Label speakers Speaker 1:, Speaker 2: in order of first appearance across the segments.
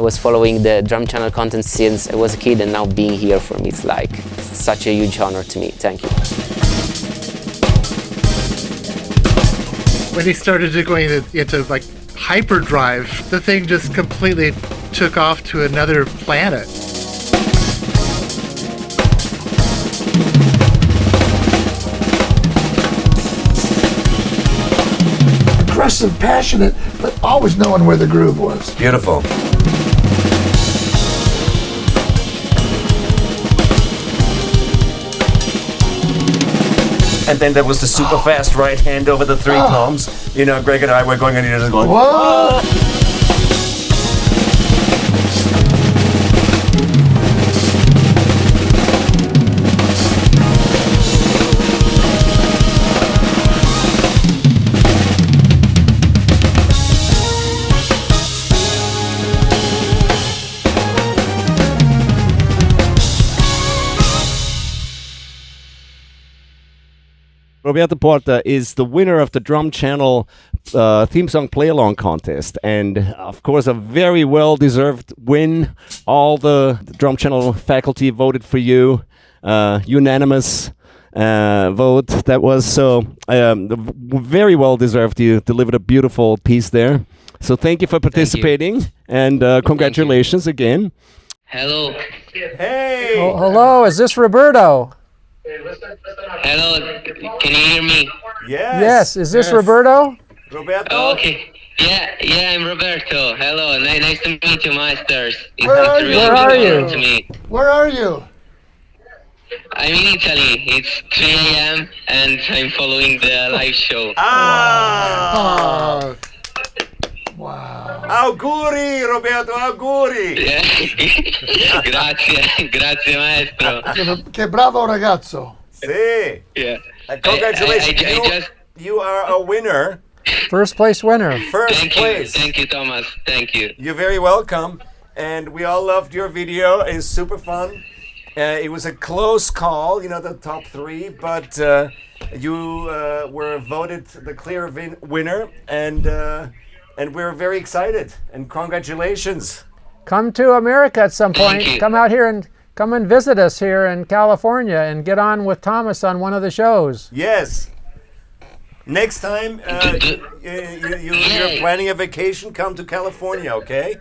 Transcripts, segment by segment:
Speaker 1: was following the drum channel content since I was a kid, and now being here for me, it's like such a huge honor to me. Thank you.
Speaker 2: When he started going into like hyperdrive, the thing just completely took off to another planet.
Speaker 3: Aggressive, passionate, but always knowing where the groove was.
Speaker 4: Beautiful. And then there was the super fast right hand over the three toms. You know, Greg and I were going on here just going,
Speaker 3: Whoa!
Speaker 5: Roberto Porta is the winner of the Drum Channel theme song play-along contest, and of course a very well-deserved win. All the Drum Channel faculty voted for you, unanimous vote. That was so very well-deserved. You delivered a beautiful piece there. So thank you for participating, and congratulations again.
Speaker 6: Hello.
Speaker 4: hey!
Speaker 7: Oh, hello, is this Roberto?
Speaker 6: Hello, can you hear me?
Speaker 7: Yes, is this Roberto?
Speaker 4: Roberto?
Speaker 6: Oh, okay. Yeah, I'm Roberto. Hello, nice to meet you, masters.
Speaker 3: Where are you?
Speaker 7: Where are you?
Speaker 6: To me.
Speaker 3: Where are you?
Speaker 6: I'm in Italy. It's 3 a.m. and I'm following the live show.
Speaker 4: Ah!
Speaker 3: Wow.
Speaker 4: Auguri, Roberto, auguri!
Speaker 6: Yeah. grazie maestro.
Speaker 3: Che bravo ragazzo.
Speaker 4: See?
Speaker 6: Yeah.
Speaker 4: Congratulations.
Speaker 6: I just
Speaker 4: You are a winner.
Speaker 7: First place winner.
Speaker 4: First place.
Speaker 6: Thank you, Thomas. Thank you.
Speaker 4: You're very welcome. And we all loved your video. It's super fun. It was a close call, you know, the top three, but you were voted the clear winner, and we're very excited. And congratulations.
Speaker 7: Come to America at some point.
Speaker 6: Thank you.
Speaker 7: Come out here and come and visit us here in California and get on with Thomas on one of the shows.
Speaker 4: Yes. Next time you're planning a vacation, come to California, okay?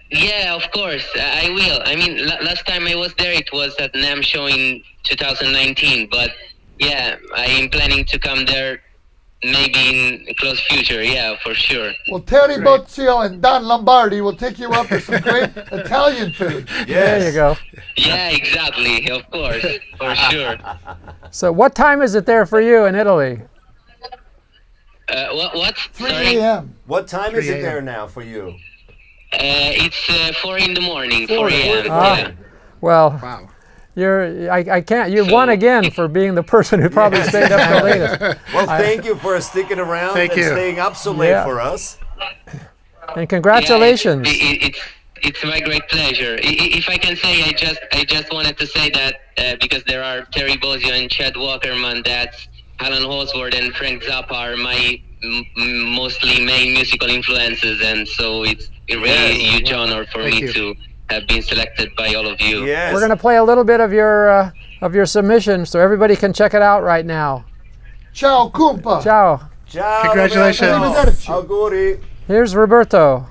Speaker 6: Yeah, of course, I will. I mean, last time I was there, it was at NAMM show in 2019, but yeah, I am planning to come there maybe in close future, yeah, for sure.
Speaker 3: Well, Terry Bozzio and Don Lombardi will take you up for some great Italian food.
Speaker 4: Yes.
Speaker 7: There you go.
Speaker 6: Yeah, exactly, of course, for sure.
Speaker 7: So what time is it there for you in Italy?
Speaker 6: What?
Speaker 3: 3
Speaker 6: Sorry?
Speaker 3: a.m.
Speaker 4: What time is it there now for you?
Speaker 6: It's 4 in the morning, 4 a.m.
Speaker 7: Ah,
Speaker 6: Yeah.
Speaker 7: well,
Speaker 2: Wow.
Speaker 7: I can't. You won again for being the person who probably stayed up the latest.
Speaker 4: Well, thank you for sticking around
Speaker 2: Thank
Speaker 4: and
Speaker 2: you.
Speaker 4: staying up so late
Speaker 7: Yeah.
Speaker 4: for us.
Speaker 7: And congratulations.
Speaker 6: Yeah, it's my great pleasure. If I can say, I just wanted to say that because there are Terry Bozzio and Chad Walkerman, that's Alan Holsworth and Frank Zappa are my mostly main musical influences, and so it's a really huge honor for me to have been selected by all of you.
Speaker 4: Yes.
Speaker 7: We're going to play a little bit of your submission so everybody can check it out right now.
Speaker 3: Ciao, Kumpa.
Speaker 7: Ciao.
Speaker 4: Ciao,
Speaker 2: Congratulations.
Speaker 4: Roberto. Auguri.
Speaker 7: Here's Roberto.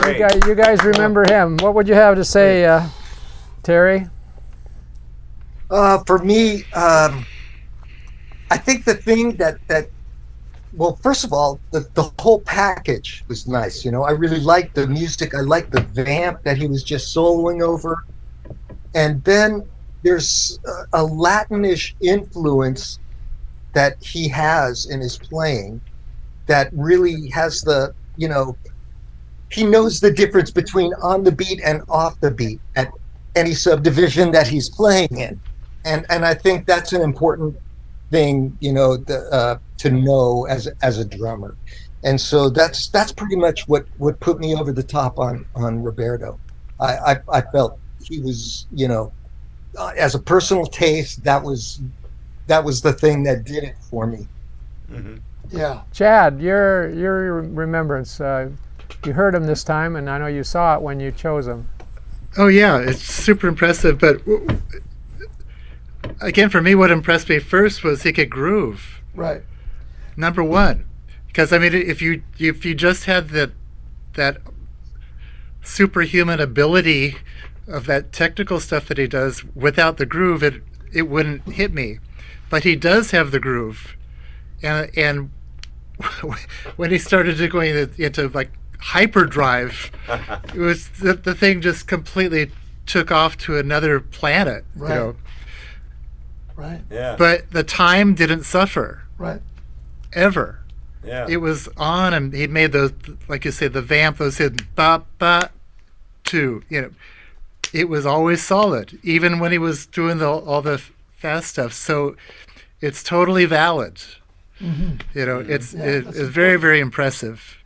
Speaker 4: Great.
Speaker 7: You guys remember him. What would you have to say, Terry?
Speaker 8: For me, I think the thing that well, first of all, the whole package was nice. You know, I really liked the music. I liked the vamp that he was just soloing over. And then there's a Latinish influence that he has in his playing that really has the, you know, he knows the difference between on the beat and off the beat at any subdivision that he's playing in. And I think that's an important thing, you know, to know as a drummer. And so that's pretty much what put me over the top on Roberto. I felt he was, you know, as a personal taste, that was the thing that did it for me.
Speaker 4: Mm-hmm.
Speaker 3: Yeah.
Speaker 7: Chad, your remembrance. You heard him this time, and I know you saw it when you chose him.
Speaker 2: Oh yeah, it's super impressive. But again, for me, what impressed me first was he could groove.
Speaker 3: Right.
Speaker 2: Number one, because I mean, if you just had that superhuman ability of that technical stuff that he does without the groove, it wouldn't hit me. But he does have the groove, and when he started to going into like hyperdrive, it was the thing just completely took off to another planet.
Speaker 3: Right.
Speaker 2: You know?
Speaker 3: Right.
Speaker 4: Yeah.
Speaker 2: But the time didn't suffer
Speaker 3: Right.
Speaker 2: ever.
Speaker 4: Yeah.
Speaker 2: It was on, and he made those, like you say, the vamp, those hidden ba ba two. You know, it was always solid, even when he was doing all the fast stuff. So it's totally valid.
Speaker 3: Mm-hmm.
Speaker 2: You know, it's
Speaker 3: that's
Speaker 2: very, very impressive.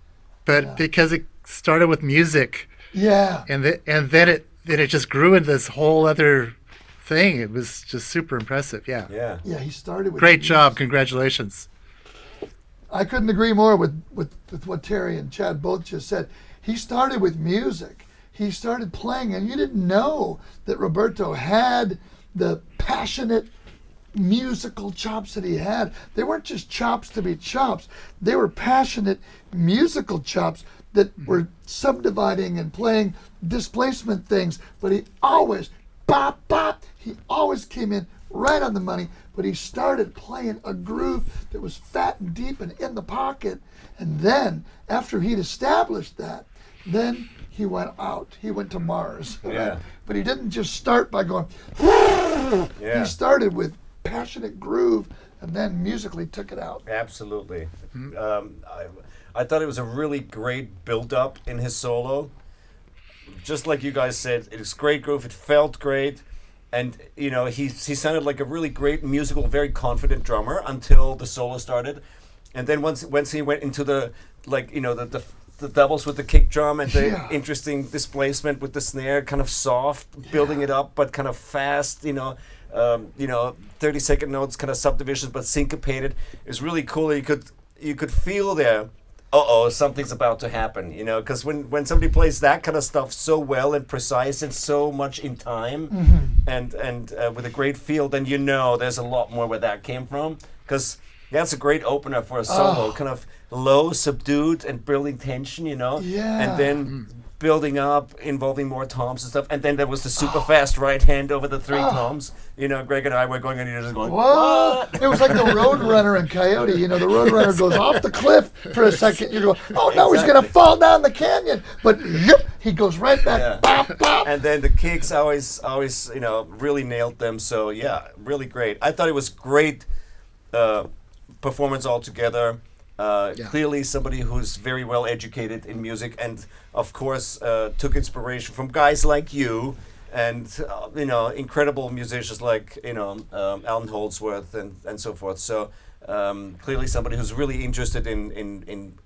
Speaker 2: But because it started with music,
Speaker 3: Yeah.
Speaker 2: and then it just grew into this whole other thing. It was just super impressive. Yeah.
Speaker 4: Yeah.
Speaker 3: Yeah. He started with
Speaker 2: Great job. Congratulations.
Speaker 3: I couldn't agree more with what Terry and Chad both just said. He started with music. He started playing, and you didn't know that Roberto had the passionate musical chops that he had. They weren't just chops to be chops. They were passionate musical chops that were subdividing and playing displacement things. But he always, bop, bop, he always came in right on the money. But he started playing a groove that was fat and deep and in the pocket. And then, after he'd established that, then he went out. He went to Mars.
Speaker 4: Yeah.
Speaker 3: Right? But he didn't just start by going,
Speaker 4: Yeah.
Speaker 3: he started with passionate groove and then musically took it out.
Speaker 4: Absolutely. I thought it was a really great build-up in his solo. Just like you guys said, it was great groove. It felt great. And, you know, he sounded like a really great musical, very confident drummer until the solo started. And then once he went into the, like, you know, the doubles with the kick drum and the interesting displacement with the snare, kind of soft, building it up, but kind of fast, you know, 30-second notes, kind of subdivisions, but syncopated. It was really cool. You could feel there, something's about to happen, you know, because when somebody plays that kind of stuff so well and precise and so much in time, and with a great feel, then you know there's a lot more where that came from, because that's a great opener for a solo, kind of low, subdued, and building tension, you know, and then building up, involving more toms and stuff, and then there was the super fast right hand over the three toms. You know, Greg and I were going and you're just going,
Speaker 3: What? It was like the Roadrunner in Coyote. You know, the Roadrunner goes off the cliff for a second. You go, oh no, he's going to fall down the canyon. But he goes right back.
Speaker 4: Yeah.
Speaker 3: Bop, bop.
Speaker 4: And then the kicks always, you know, really nailed them. So yeah, really great. I thought it was great performance altogether. Clearly somebody who's very well educated in music, and of course took inspiration from guys like you, and you know, incredible musicians like, you know, Alan Holdsworth and so forth. So clearly somebody who's really interested in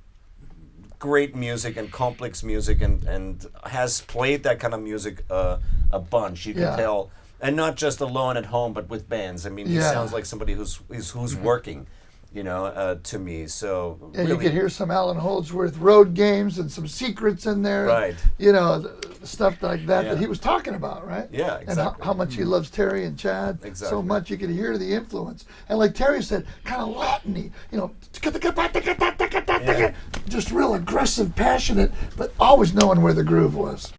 Speaker 4: great music and complex music, and has played that kind of music a bunch. You can tell, and not just alone at home, but with bands. I mean, he sounds like somebody who's working. you know, to me. So
Speaker 3: And
Speaker 4: really,
Speaker 3: you can hear some Alan Holdsworth road games and some secrets in there.
Speaker 4: Right.
Speaker 3: You know, stuff like that
Speaker 4: Yeah.
Speaker 3: that he was talking about, right?
Speaker 4: Yeah,
Speaker 3: And
Speaker 4: exactly.
Speaker 3: how much he loves Terry and Chad so
Speaker 4: Exactly.
Speaker 3: much. You could hear the influence. And like Terry said, kind of Latin-y, you know, just real aggressive, passionate, but always knowing where the groove was.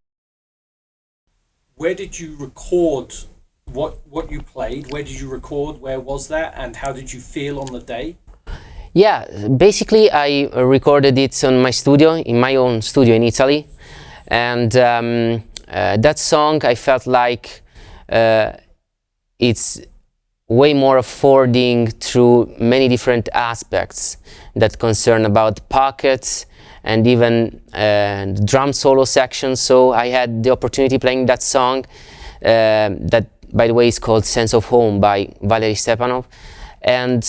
Speaker 9: Where did you record what you played? Where did you record? Where was that? And how did you feel on the day?
Speaker 1: Yeah, basically I recorded it on my studio, in my own studio in Italy. And that song, I felt like it's way more affording through many different aspects that concern about pockets and even the drum solo section. So I had the opportunity playing that song that, by the way, is called Sense of Home by Valeriy Stepanov. And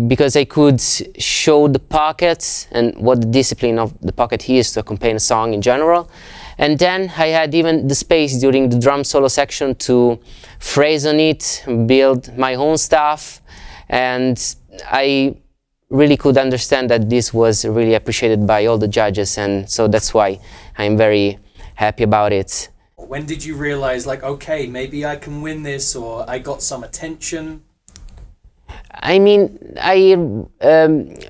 Speaker 1: because I could show the pockets and what the discipline of the pocket is to accompany a song in general. And then I had even the space during the drum solo section to phrase on it, build my own stuff. And I really could understand that this was really appreciated by all the judges. And so that's why I'm very happy about it.
Speaker 9: When did you realize, like, okay, maybe I can win this, or I got some attention?
Speaker 1: I mean, I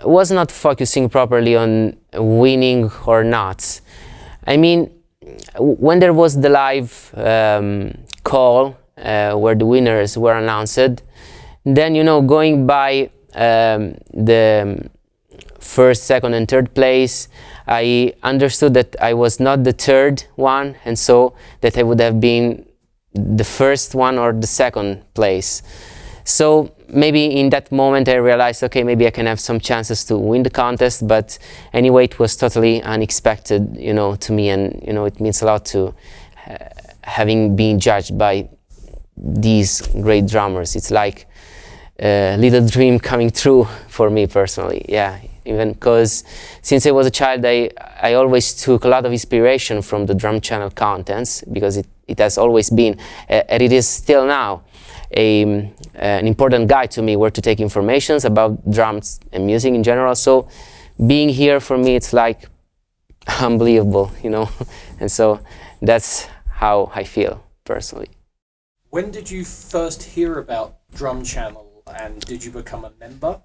Speaker 1: was not focusing properly on winning or not. I mean, when there was the live call where the winners were announced, then, you know, going by the first, second and third place, I understood that I was not the third one, and so that I would have been the first one or the second place. So maybe in that moment I realized, okay, maybe I can have some chances to win the contest, but anyway, it was totally unexpected, you know, to me, and, you know, it means a lot to having been judged by these great drummers. It's like a little dream coming true for me personally, yeah. Even because since I was a child, I always took a lot of inspiration from the drum channel contents, because it has always been, and it is still now, an important guide to me where to take informations about drums and music in general. So being here for me, it's like unbelievable, you know. And so that's how I feel personally.
Speaker 9: When did you first hear about Drum Channel, and did you become a member?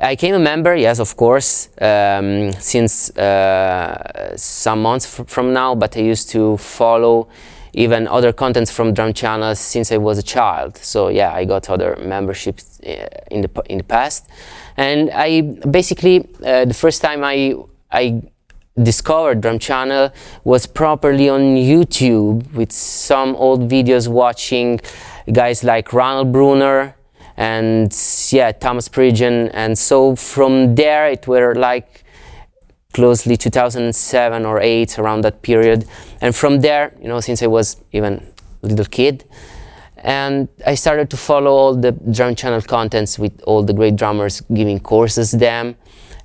Speaker 1: I became a member, yes, of course, since some months from now, but I used to follow even other contents from drum channels since I was a child. So yeah, I got other memberships in the past. And I basically, the first time I discovered drum channel was properly on YouTube with some old videos watching guys like Ronald Bruner and yeah, Thomas Pridgen. And so from there it were like closely 2007 or 8, around that period. And from there, you know, since I was even a little kid, and I started to follow all the drum channel contents with all the great drummers giving courses them,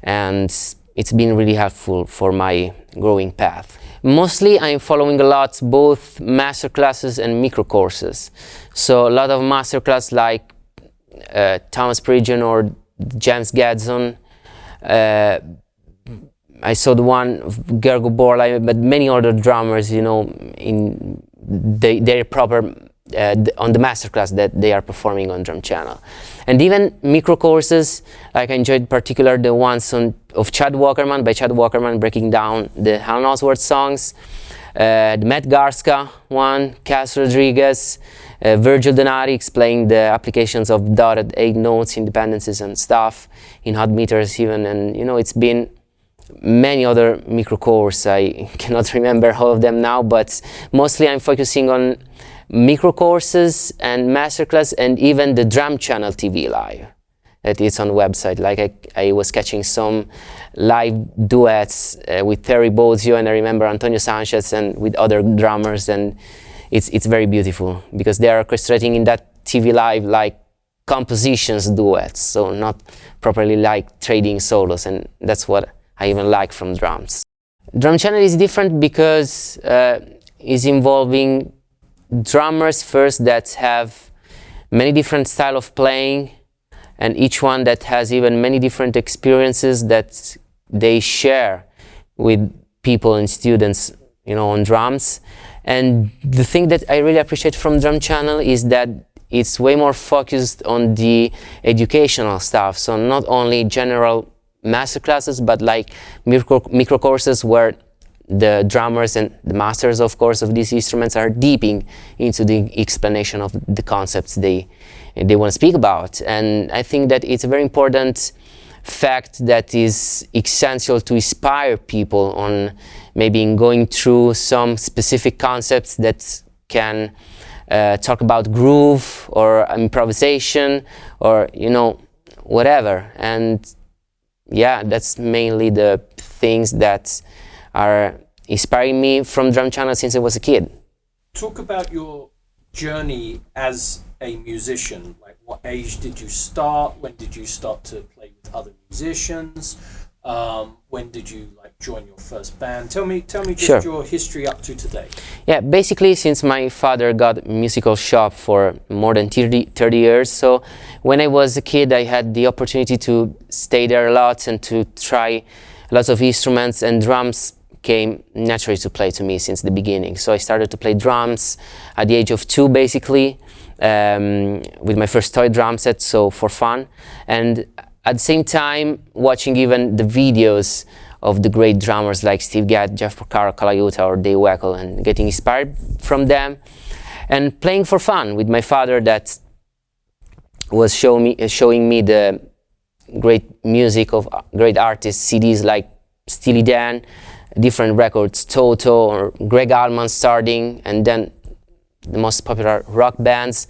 Speaker 1: and it's been really helpful for my growing path. Mostly I'm following a lot both master classes and micro courses. So a lot of master class like Thomas Pridgen or James Gadsden. I saw the one of Gergo Borlai, but many other drummers, you know, in their proper on the masterclass that they are performing on drum channel. And even micro courses, like I enjoyed particular the ones of Chad Walkerman, by Chad Walkerman, breaking down the Alan Holdsworth songs, the Matt Garska one, Cass Rodriguez, Virgil Donati explaining the applications of dotted 8 notes, independencies and stuff in odd meters even. And you know, it's been many other micro courses. I cannot remember all of them now, but mostly I'm focusing on micro courses and masterclass, and even the drum channel TV live that is on the website. Like I was catching some live duets with Terry Bozzio, and I remember Antonio Sanchez, and with other drummers, and it's very beautiful because they are orchestrating in that TV live like compositions duets, so not properly like trading solos, and that's what I even like from drums. Drum channel is different because it's involving drummers first that have many different style of playing, and each one that has even many different experiences that they share with people and students, you know, on drums. And the thing that I really appreciate from Drum Channel is that it's way more focused on the educational stuff. So not only general master classes, but like micro courses where the drummers and the masters, of course, of these instruments are deeping into the explanation of the concepts they want to speak about. And I think that it's a very important fact that is essential to inspire people on maybe going through some specific concepts that can talk about groove or improvisation or, you know, whatever. And yeah, that's mainly the things that are inspiring me from Drum Channel since I was a kid.
Speaker 9: Talk about your journey as a musician. Like, what age did you start? When did you start to play with other musicians? When did you like join your first band? Tell me just
Speaker 1: Sure.
Speaker 9: your history up to today.
Speaker 1: Yeah, basically since my father got a musical shop for more than 30 years, so when I was a kid I had the opportunity to stay there a lot and to try lots of instruments, and drums came naturally to play to me since the beginning. So I started to play drums at the age of 2 basically, with my first toy drum set, so for fun. And at the same time watching even the videos of the great drummers like Steve Gadd, Jeff Porcaro, Kalayuta or Dave Weckl, and getting inspired from them, and playing for fun with my father that was showing me the great music of great artists, CDs like Steely Dan, different records, Toto or Greg Allman starting, and then the most popular rock bands.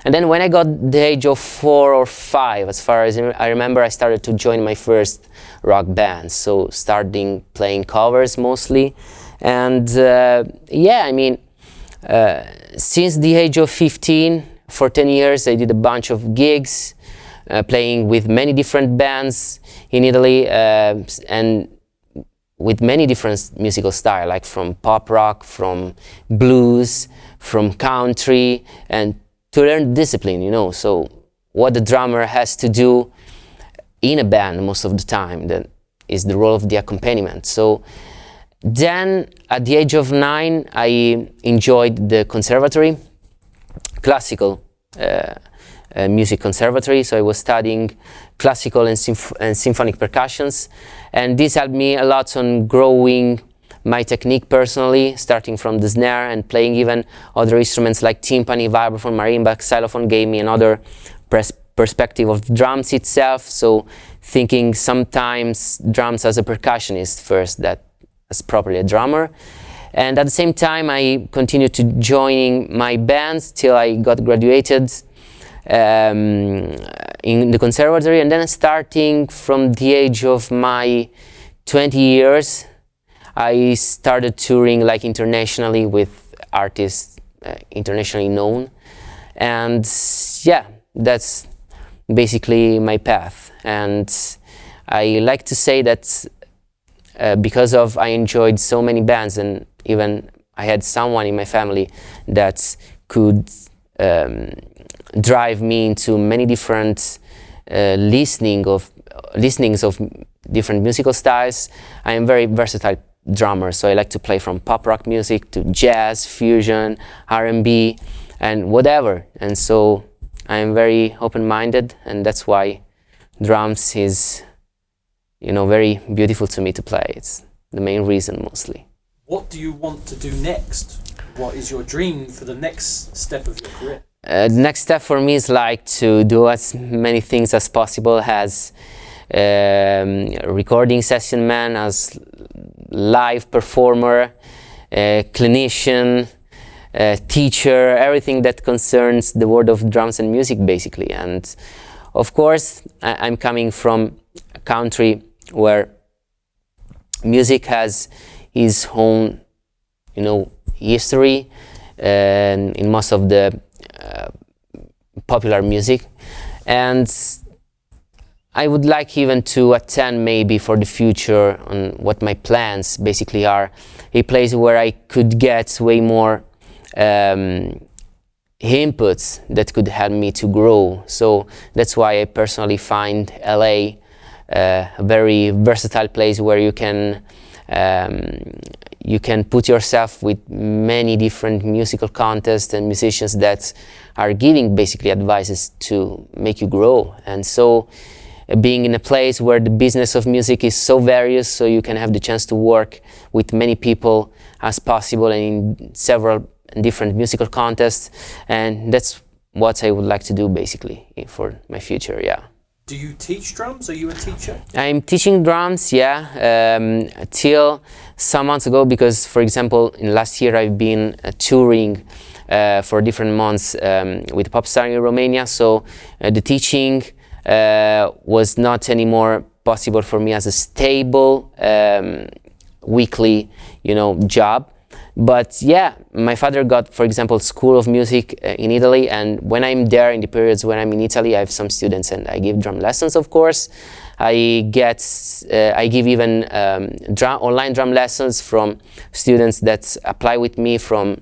Speaker 1: And then when I got the age of 4 or 5, as far as I remember, I started to join my first rock bands, so starting playing covers mostly. And yeah, I mean, since the age of 15, for 10 years I did a bunch of gigs, playing with many different bands in Italy, and with many different musical styles, like from pop rock, from blues, from country, and to learn discipline, you know, so what the drummer has to do in a band most of the time, that is the role of the accompaniment. So then at the age of 9 I enjoyed the conservatory, classical music conservatory, so I was studying classical and symphonic percussions, and this helped me a lot on growing my technique personally, starting from the snare and playing even other instruments like timpani, vibraphone, marimba, xylophone. Gave me another perspective of the drums itself, so thinking sometimes drums as a percussionist first, that as properly a drummer. And at the same time I continued to joining my bands till I got graduated in the conservatory, and then starting from the age of my 20 years I started touring like internationally with artists internationally known. And yeah, that's basically my path. And I like to say that because of I enjoyed so many bands, and even I had someone in my family that could drive me into many different listenings of different musical styles. I am very versatile drummer, so I like to play from pop rock music to jazz, fusion, R&B, and whatever. And so I am very open-minded, and that's why drums is, you know, very beautiful to me to play. It's the main reason mostly.
Speaker 9: What do you want to do next? What is your dream for the next step of your career?
Speaker 1: The next step for me is like to do as many things as possible as recording session man, as live performer, clinician, teacher, everything that concerns the world of drums and music basically. And of course I'm coming from a country where music has its own, you know, history in most of the popular music, and I would like even to attend maybe for the future on what my plans basically are, a place where I could get way more inputs that could help me to grow. So that's why I personally find LA a very versatile place where you can put yourself with many different musical contests and musicians that are giving basically advices to make you grow. And so being in a place where the business of music is so various, so you can have the chance to work with many people as possible and in several different musical contests, and that's what I would like to do basically for my future. Yeah.
Speaker 9: Do you teach drums? Are you a teacher?
Speaker 1: I'm teaching drums, yeah, till some months ago, because, for example, in last year I've been touring for different months with pop star in Romania, so the teaching was not anymore possible for me as a stable weekly, job. But yeah, my father got, for example, School of Music in Italy, and when I'm there, in the periods when I'm in Italy, I have some students and I give drum lessons, of course. I give even online drum lessons from students that apply with me from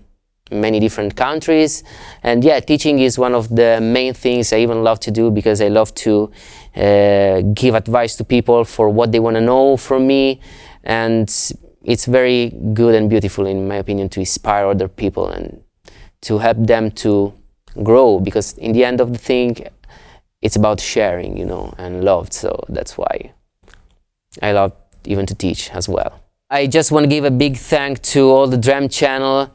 Speaker 1: many different countries. And yeah, teaching is one of the main things I even love to do, because I love to give advice to people for what they want to know from me, and it's very good and beautiful, in my opinion, to inspire other people and to help them to grow, because in the end of the thing, it's about sharing, and love. So that's why I love even to teach as well. I just want to give a big thank to all the Drum Channel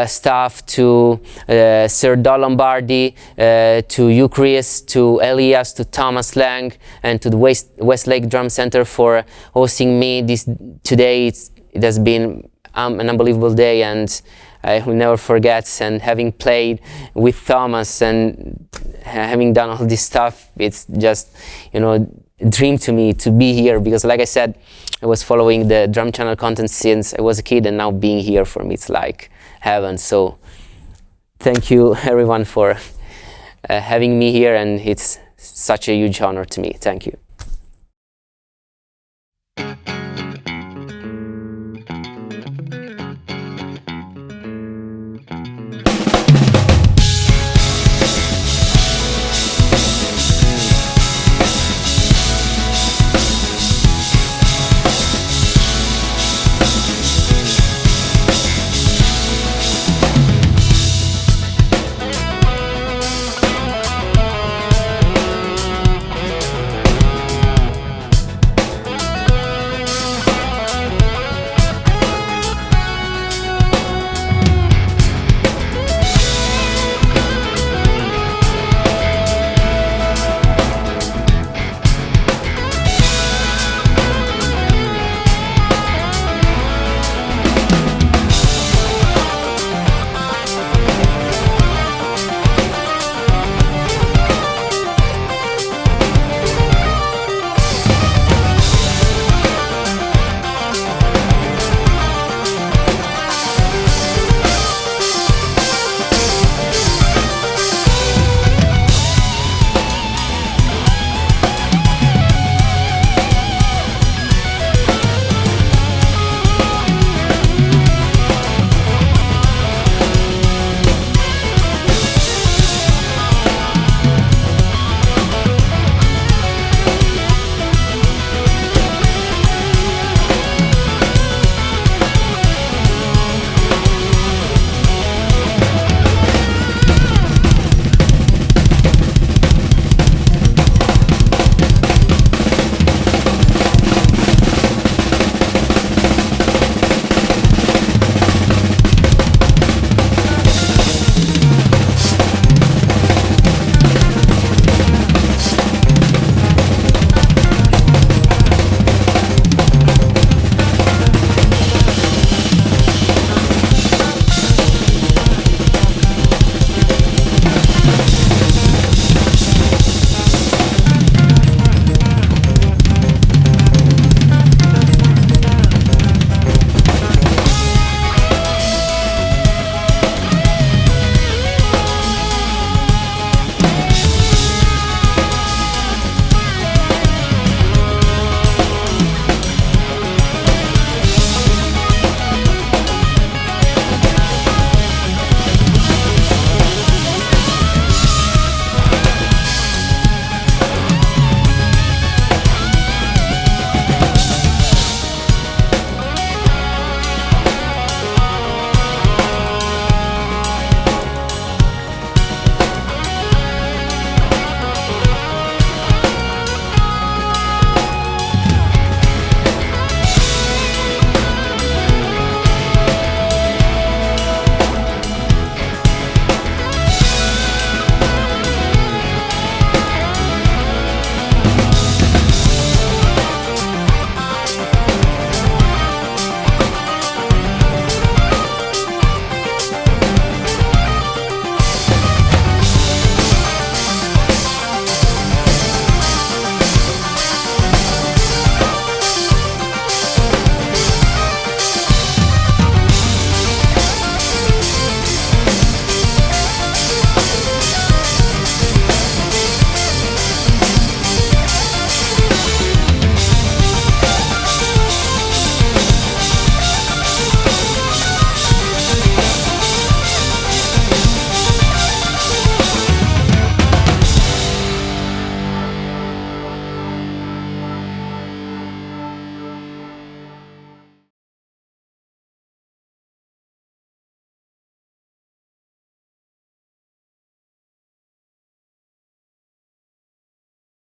Speaker 1: staff, to Sir Don Lombardi, to you, Chris, to Elias, to Thomas Lang, and to the Westlake Drum Center for hosting me today. It has been an unbelievable day, and I will never forget. And having played with Thomas and having done all this stuff, it's just, a dream to me to be here, because like I said, I was following the Drum Channel content since I was a kid, and now being here for me, it's like heaven. So thank you everyone for having me here, and it's such a huge honor to me. Thank you.